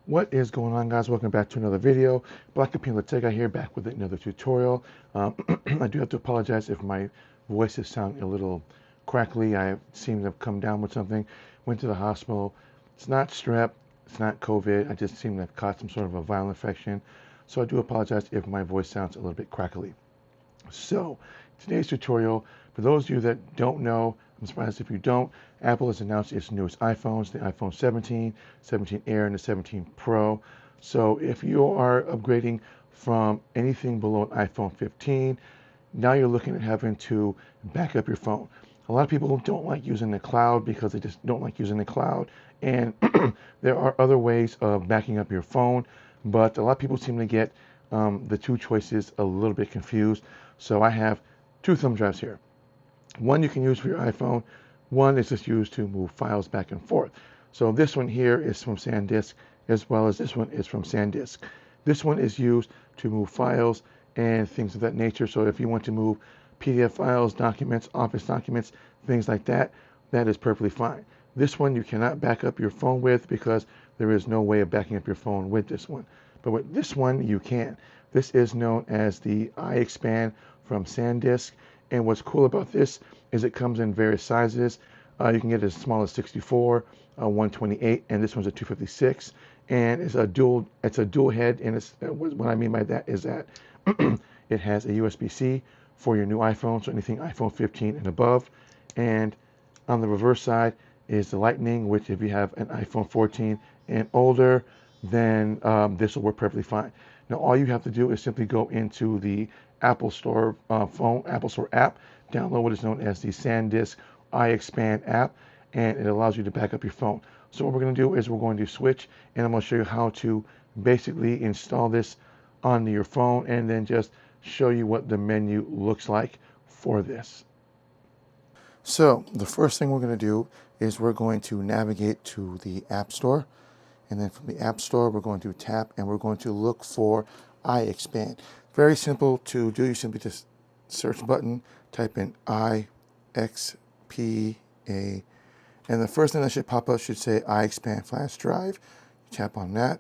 What is going on, guys? Welcome back to another video. Black Computer Tech guy here, back with another tutorial. I do have to apologize if my voice is sounding a little crackly. I seem to have come down with something. Went to the hospital. It's not strep. It's not COVID. I just seem to have caught some sort of a viral infection. So I do apologize if my voice sounds a little bit crackly. So, today's tutorial, for those of you that don't know, I'm surprised if you don't, Apple has announced its newest iPhones, the iPhone 17, 17 Air, and the 17 Pro. So if you are upgrading from anything below an iPhone 15, now you're looking at having to back up your phone. A lot of people don't like using the cloud because they just don't like using the cloud. And there are other ways of backing up your phone, but a lot of people seem to get the two choices a little bit confused. So I have two thumb drives here. One you can use for your iPhone. One is just used to move files back and forth. So this one here is from Sandisk, as well as this one is from Sandisk. This one is used to move files and things of that nature. So if you want to move PDF files, documents, Office documents, things like that, that is perfectly fine. This one you cannot back up your phone with because there is no way of backing up your phone with this one. But with this one, you can. This is known as the iXpand from Sandisk. And what's cool about this is it comes in various sizes. You can get it as small as 64, 128, and this one's a 256. And it's a dual head. And what I mean by that is that it has a USB-C for your new iPhone, so anything iPhone 15 and above. And on the reverse side is the Lightning, which if you have an iPhone 14 and older, then this will work perfectly fine. Now all you have to do is simply go into the Apple Store Apple Store app, download what is known as the Sandisk iXpand app, and it allows you to back up your phone. So what we're going to do is we're going to switch, and I'm going to show you how to basically install this onto your phone, and then just show you what the menu looks like for this. So the first thing we're going to do is we're going to navigate to the App Store. And then from the App Store, we're going to tap and we're going to look for iXpand. Very simple to do. You simply just search button, type in iXPA, and the first thing that should pop up should say iXpand flash drive. You tap on that.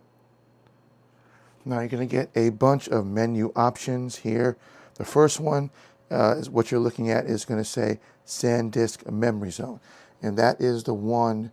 Now you're going to get a bunch of menu options here. The first one is what you're looking at is going to say Sandisk Memory Zone, and that is the one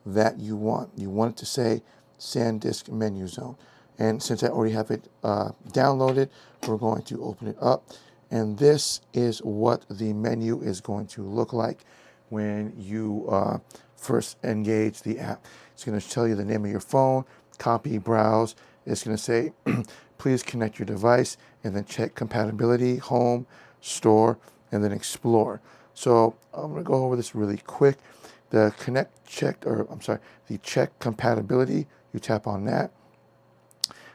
that you want. You want it to say Sandisk Menu Zone. And since I already have it downloaded, we're going to open it up. And this is what the menu is going to look like when you first engage the app. It's going to tell you the name of your phone, copy, browse. It's going to say, please connect your device, and then check compatibility, home, store, and then explore. So I'm going to go over this really quick. The the check compatibility, you tap on that.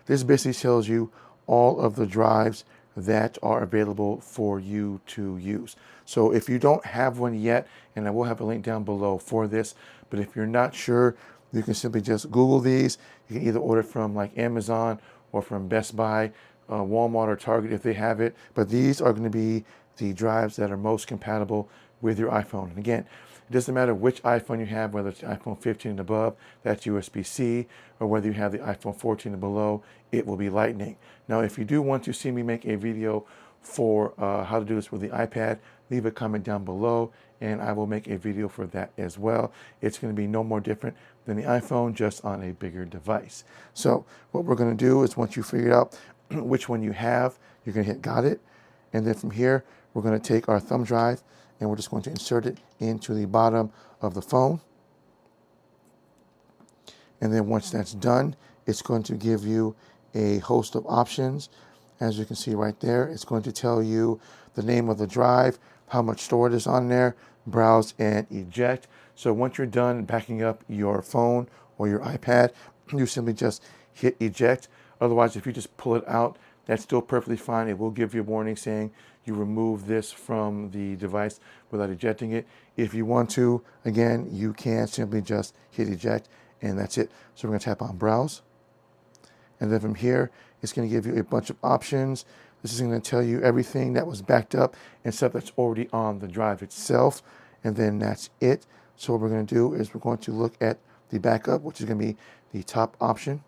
This basically tells you all of the drives that are available for you to use. So if you don't have one yet, and I will have a link down below for this, but if you're not sure, you can simply just Google these. You can either order from like Amazon or from Best Buy, Walmart or Target if they have it. But these are going to be the drives that are most compatible with your iPhone. And again, it doesn't matter which iPhone you have, whether it's iPhone 15 and above, that's USB-C, or whether you have the iPhone 14 and below, it will be Lightning. Now, if you do want to see me make a video for how to do this with the iPad, leave a comment down below, and I will make a video for that as well. It's going to be no more different than the iPhone, just on a bigger device. So what we're going to do is once you figure out which one you have, you're going to hit got it. And then from here, we're going to take our thumb drive and we're just going to insert it into the bottom of the phone. And then once that's done, it's going to give you a host of options. As you can see right there, it's going to tell you the name of the drive, how much storage is on there, browse and eject. So once you're done backing up your phone or your iPad, you simply just hit eject. Otherwise, if you just pull it out, that's still perfectly fine. It will give you a warning saying you remove this from the device without ejecting it. If you want to, again, you can simply just hit eject, and that's it. So we're going to tap on browse. And then from here, it's going to give you a bunch of options. This is going to tell you everything that was backed up and stuff that's already on the drive itself. And then that's it. So what we're going to do is we're going to look at the backup, which is going to be the top option.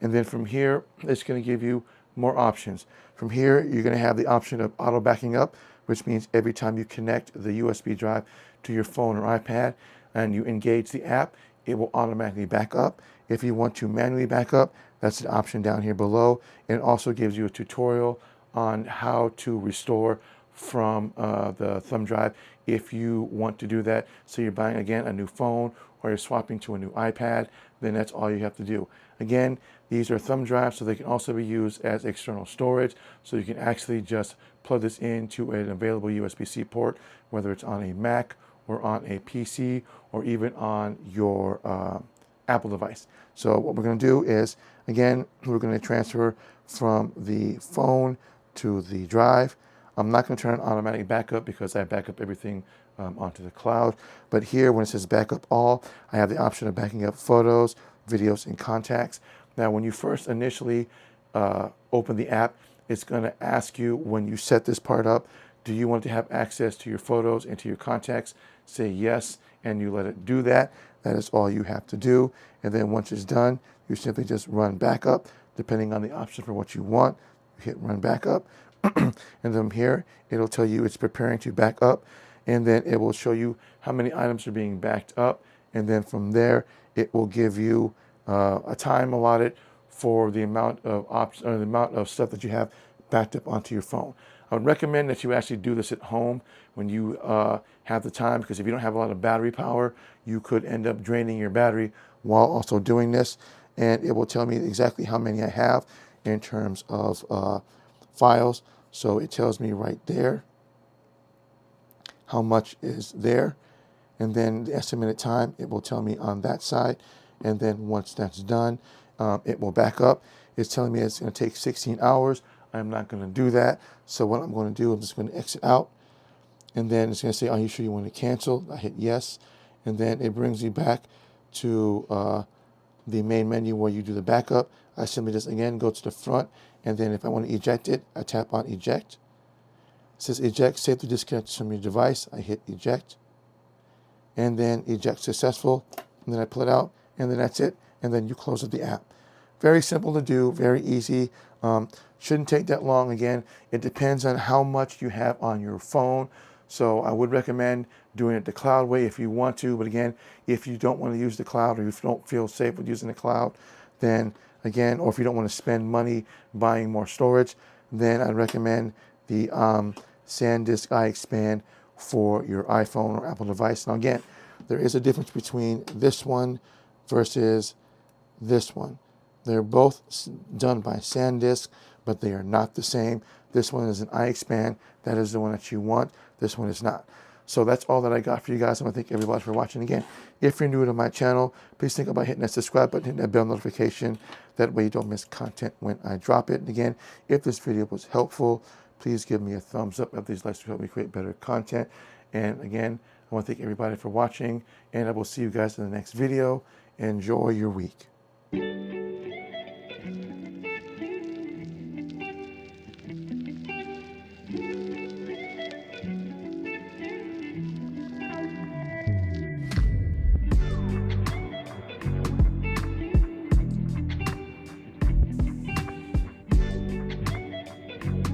And then from here, it's going to give you more options. From here, you're going to have the option of auto backing up, which means every time you connect the USB drive to your phone or iPad and you engage the app, it will automatically back up. If you want to manually back up, that's the option down here below. And it also gives you a tutorial on how to restore from the thumb drive if you want to do that. So you're buying, again, a new phone or you're swapping to a new iPad, then that's all you have to do. Again, these are thumb drives, so they can also be used as external storage. So you can actually just plug this into an available USB-C port, whether it's on a Mac or on a PC or even on your Apple device. So what we're going to do is, again, we're going to transfer from the phone to the drive. I'm not going to turn on automatic backup because I back up everything onto the cloud. But here, when it says backup all, I have the option of backing up photos, videos, and contacts. Now, when you first initially open the app, it's going to ask you, when you set this part up, do you want to have access to your photos and to your contacts? Say yes, and you let it do that. That is all you have to do. And then once it's done, you simply just run backup, depending on the option for what you want. You hit run backup. And then here, it'll tell you it's preparing to back up. And then it will show you how many items are being backed up. And then from there, it will give you a time allotted for the amount of stuff that you have backed up onto your phone. I would recommend that you actually do this at home when you have the time, because if you don't have a lot of battery power, you could end up draining your battery while also doing this. And it will tell me exactly how many I have in terms of files. So it tells me right there how much is there. And then the estimated time, it will tell me on that side. And then once that's done, it will back up. It's telling me it's going to take 16 hours. I'm not going to do that. So what I'm going to do, I'm just going to exit out. And then it's going to say, are you sure you want to cancel? I hit yes. And then it brings me back to the main menu where you do the backup. I simply just, again, go to the front. And then if I want to eject it, I tap on eject. It says eject safely disconnected from your device. I hit eject. And then eject successful. And then I pull it out. And then that's it. And then you close up the app. Very simple to do, very easy. Shouldn't take that long. Again, it depends on how much you have on your phone. So I would recommend doing it the cloud way if you want to. But again, if you don't want to use the cloud, or if you don't feel safe with using the cloud, then again, or if you don't want to spend money buying more storage, then I'd recommend the Sandisk iXpand for your iPhone or Apple device. Now again, there is a difference between this one versus this one. They're both done by Sandisk, but they are not the same. This one is an iXpand. That is the one that you want. This one is not. So that's all that I got for you guys. I want to thank everybody for watching. Again, if you're new to my channel, please think about hitting that subscribe button, hitting that bell notification. That way you don't miss content when I drop it. And again, if this video was helpful, please give me a thumbs up. If these likes to help me create better content. And again, I want to thank everybody for watching, and I will see you guys in the next video. Enjoy your week.